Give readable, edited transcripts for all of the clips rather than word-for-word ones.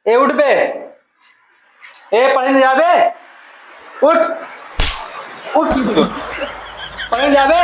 ए उठ बे। ए पढ़ने जा बे। उठ उठ पढ़ने जा बे।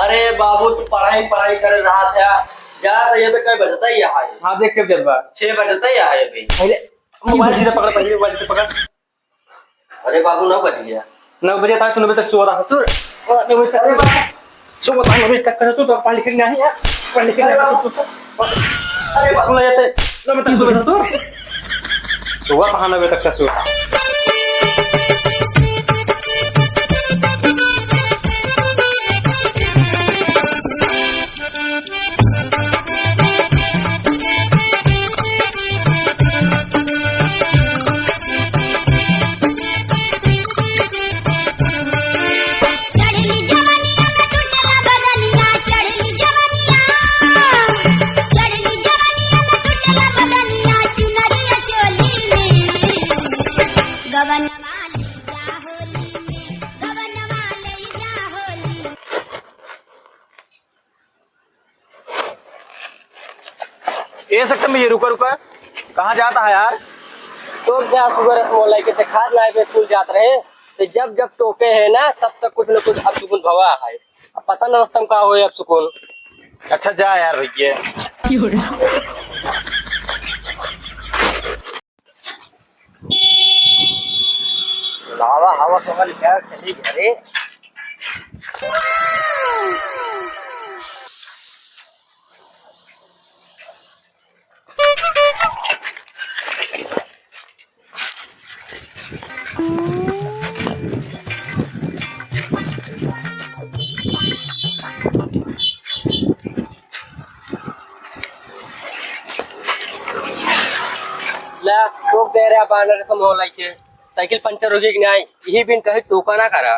अरे बाबू तू पढ़ाई पढ़ाई कर रहा था जा तो ये कई बजता ही है। हाँ देख के जज्बा 6 बजता ही है अभी। पहले मोबाइल सीधे पकड़, पहले मोबाइल सीधे पकड़। अरे बाबू 9 बज गया। 9 बजे तक 9 बजे तक सो रहा है। और 9 बजे तक सो बता 9 बजे तक कर तो पढ़ लिख नहीं है। पढ़ लिख नहीं अरे बाबू जाते 9 बजे तक सो तो सुबह कहाँ 9 बजे तक सो। ये सकते में ये रुका रुका कहाँ जाता है यार? तो क्या सुबह मोलाई के खाद लाए पे स्कूल जाते रहे तो जब जब टोके है ना तब तक कुछ न कुछ अब सुकून भवा है। अब पता न रस्तम का हो अब सुकून। अच्छा जा यार भैया। हवा हवा कमल क्या चली घरे। टोक दे रहे बानर मोहल्ला के साइकिल पंचर हो गई कि नहीं यही बिन कहीं टोका ना करा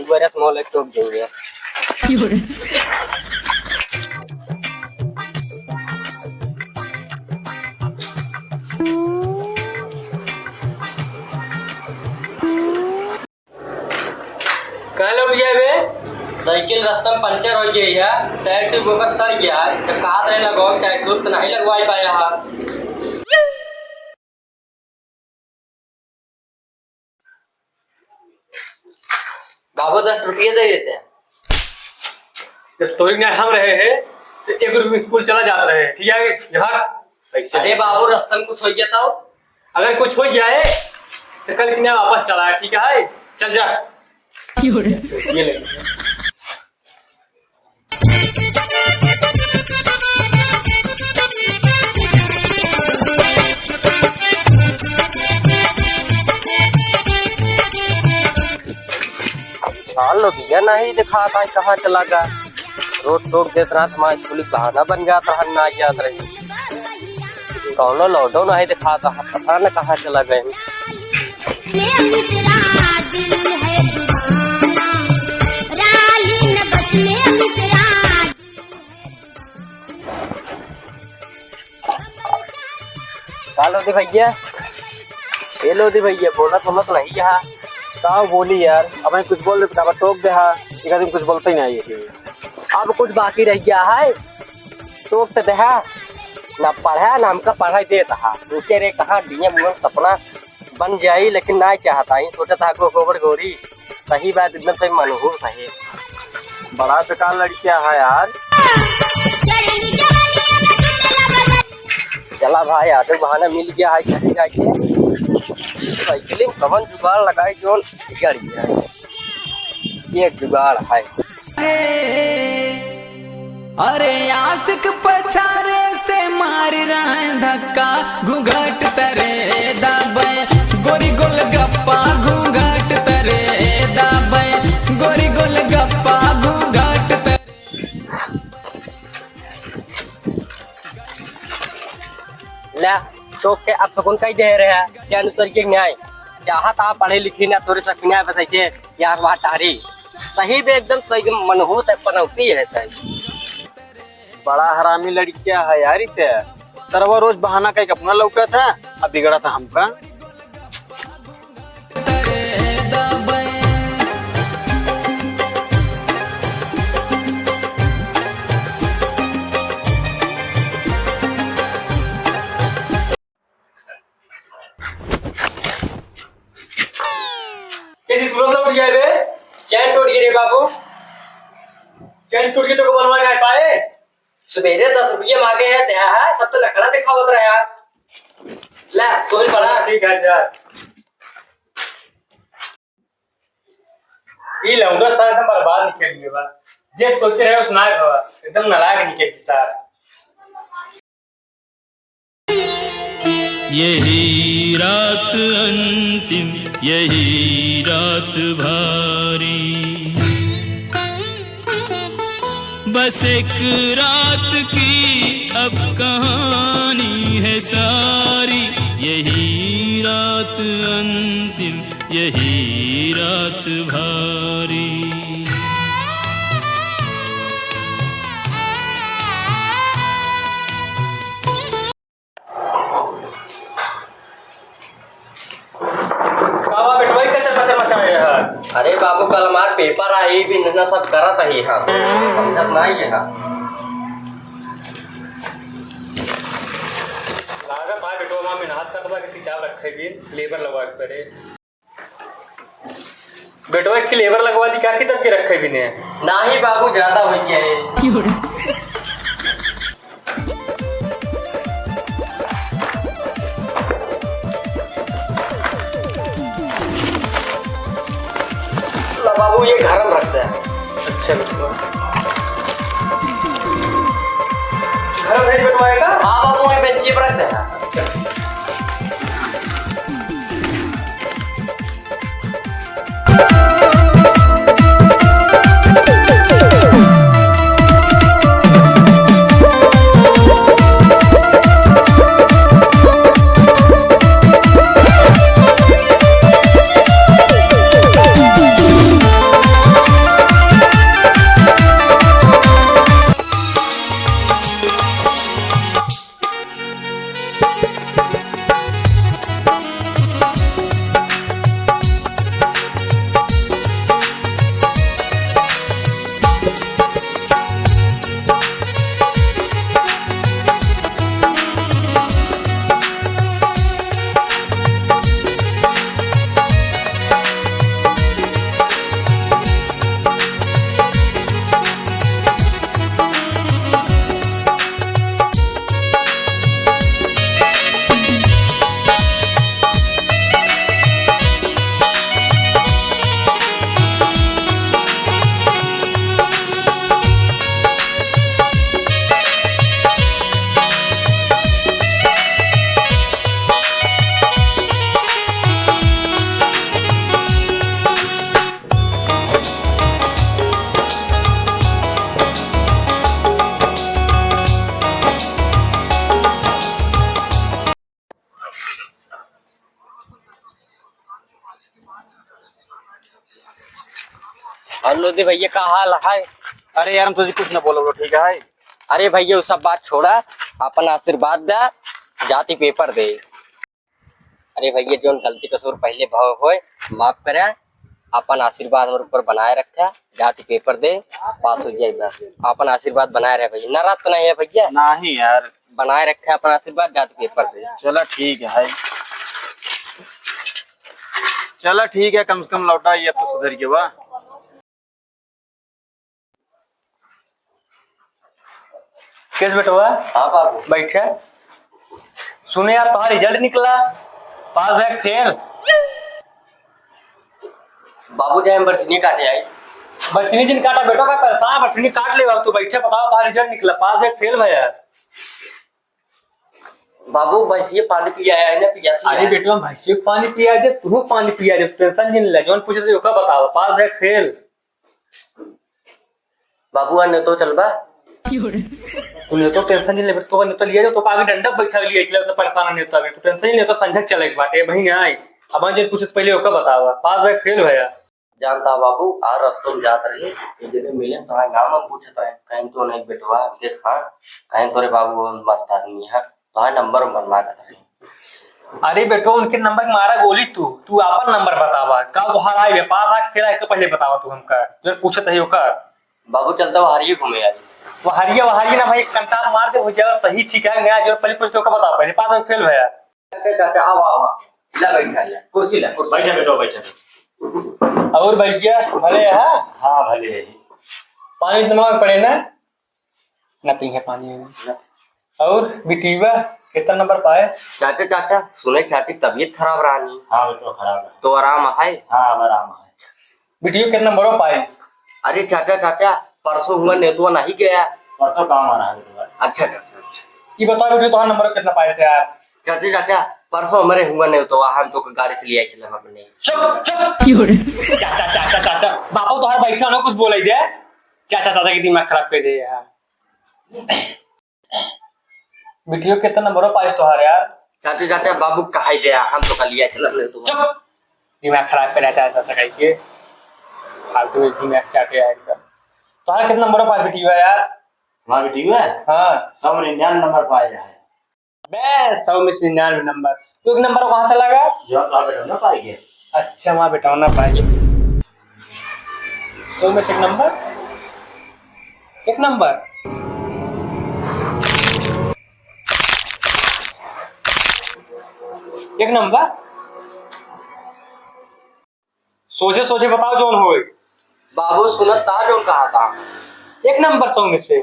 बरस मोहल्ला टोक देंगे। कहाँ लोग गया बे? साइकिल रास्ता में पंचर हो गई है, टायर ट्यूब होकर सड़ गया है तो कहा रहे लगाओ टायर ट्यूब तो नहीं लगवा पाया है। बाबू 10 रुपये दे देते हैं। जब तोरी ने हम रहे हैं तो 1 रुपये स्कूल चला जाता रहे। ठीक है यहाँ अरे बाबू रास्ते में कुछ हो गया था अगर कुछ हो जाए तो कल कितना वापस चला है। ठीक है चल जा। ये ले लो दिया नहीं दिखा था कहाँ चला गया। रोड टोक देते रहा तुम्हारा स्कूल बहाना बन गया था ना याद रही कौन लॉकडाउन नहीं दिखा था पता न कहाँ चला गए। लोधी भैया ये लोधी भैया बोला थोड़ा तो नहीं यहाँ कहा बोली यार। अब मैं कुछ बोल रहे टोक दे एक आदमी कुछ बोलते ही नहीं है। अब कुछ बाकी रह गया है टोक तो दे ना पढ़ा ना हमका पढ़ाई देता सोचे रे कहाँ दिए मुँह सपना बन जाई लेकिन ना चाहता ही सोचा था गोबर गोरी। सही बात एकदम सही मनहूस है। बड़ा बेकार लड़कियां है यार। चला भाई आटो बहाना मिल गया है चले जाए साइकिलिंग कमन जुगाड़ लगाए जो बिगड़ गया है। ये जुगाड़ है। अरे आशिक पछारे से मार रहा है धक्का घूंघट तरे दाबे गोरी गोल गप्पा घूंघट तरे दाबे गोरी गोल गप्पा घूंघट तरे। ला तो के अब कौन कही दे रहे हैं क्या तरीके न्याय चाहत आप पढ़े लिखी ना तोरे सब न्याय बताइए यार वहाँ टारी सही भी एकदम मनहूस है पनौती है। बड़ा हरामी लड़कियां है यार। इते सरवा रोज बहाना का अपना लौका था अब बिगड़ा था हमका। चैन टूट गई तो को बनवा नहीं पाए। सवेरे 10 रुपये मांगे हैं ते है तब तो लखड़ा दिखावत रहे यार। ले तू भी बड़ा ठीक है यार। ये लौंडा सारा एकदम बर्बाद निकल गया बा। जे सोचे रहे उस नायक हवा एकदम नालायक निकल सारा। यही रात अंतिम, यही रात भारी, बस एक रात की अब कहानी है सारी। यही रात अंतिम, यही रात भारी। कावा बेटवाई का चक्कर मचाए यार। अरे बाबू कल हमार पेपर आई भी न सब करत ही हां समझत नहीं है हां। लागा भाई बेटवा में हाथ काटवा के किताब रखे बिन लेबर लगवा के पड़े। बेटवा की लेबर लगवा दी क्या किताब के रखे बिन है। नहीं बाबू ज्यादा हो गया है। ला बाबू ये घर में रखते हैं। अच्छा बेटवा घर भेज बेटवाएगा। हाँ बाबू वहीं बेंची पर रखते हैं। हेलो दी भैया का हाल है। अरे यार हम तुझे कुछ ना बोलो ठीक है। अरे भैया वो सब बात छोड़ा अपन आशीर्वाद दे जाति पेपर दे। अरे भैया जो गलती कसूर पहले भाव होए माफ करे अपन आशीर्वाद हमारे ऊपर बनाए रखे जाति पेपर दे पास हो जाए बस। अपन आशीर्वाद बनाए रहे भैया नाराज तो नहीं है भैया। नहीं यार बनाए रखे अपन आशीर्वाद जाति पेपर दे। चलो ठीक है। चलो ठीक है कम से कम लौटा ये अब तो सुधर गया वाह। किस बेटवा। हाँ बाबू बैठे सुने यार तुम्हारा रिजल्ट निकला पास बैक फेल। बाबू जाए बरसनी काटे आई। बरसनी दिन काटा बेटो का परेशान बरसनी काट ले तू बैठे बताओ तुम्हारा रिजल्ट निकला पास बैक फेल भैया। बाबू बस ये पानी पिया है ना पिया अरे बेटवा भैंसी को पानी पिया दे तू पानी पिया दे टेंशन नहीं ले जोन पूछे तो का बताओ पास बैक फेल। बाबू अन्य तो चलबा तूने तो टेंशन नहीं ले तो ने तो लिया तो आगे डंडा बैठा लिया इसलिए तो परेशान नहीं होता तू टेंशन नहीं ले तो संझक चले बाटे बहिन आई अब जो पूछे पहले का बताओ पास बैक फेल भैया। जानता बाबू आ रस्तों में जात रही जगह मिले तो गाँव में पूछे तो कहीं तो नहीं बेटवा देख हाँ कहीं तोरे बाबू मस्त आदमी है तो नंबर बनवा कर। अरे बेटो उनके नंबर मारा गोली तू अपन नंबर बतावा का तुहार आई पास आके फिर आके पहले बतावा तू हमका जो पूछत है ओकर। बाबू चलता वो हारिए घूमे आज वहारिया ना भाई कंटा मार दे हो जाएगा सही ठीक है नया जो पहले पूछ तो का बताओ पहले पास में फेल भैया। चाचा आओ आओ ला बैठा ले कुर्सी ला कुर्सी बैठे बेटो बैठे। और भैया भले है। हाँ भले है। पानी दिमाग पड़े ना ना पी है पानी। और बिटिया कितना नंबर पाए? चाचा चाचा सुने चाची तबीयत खराब रहा नहीं। हाँ बेटा खराब है। तो आराम है? हाँ अब आराम है। बिटिया कितना नंबर पाए? अरे चाचा चाचा परसों हुआ नेतुआ नहीं गया। परसों काम आ रहा है बेटा। अच्छा चाचा ये बताओ बेटिया तुम्हारा नंबर कितना पाए से यार? चाचा चाचा परसों हमारे हुआ नहीं तो हम तो गाड़ी से लिया चला अपने। चुप चुप चाचा चाचा चाचा बापू तुम्हारा बैठा ना कुछ बोल दे। चाचा चाचा की दिमाग खराब कर दे यार। बिटिया कितना नंबर पाए तुम्हारे यार? चाचा चाचा बाबू कहा गया हम तो लिया चला तो। चुप दिमाग खराब कर चाचा चाचा कैसे फालतू दिमाग चाटे यार एकदम। तुम्हारा कितना नंबर पाए बिटिया यार? हमारा बेटी है हाँ 199 नंबर पाया है। मैं 100 में 99 नंबर। तो एक नंबर कहाँ से लगा? जो आप बेटा ना पाएंगे। अच्छा वहां बेटा ना पाएंगे। 100 में से एक नंबर एक नंबर एक नंबर सोचे सोचे बताओ जोन हो बाबू सुनत था जो कहा था एक नंबर 100 में से।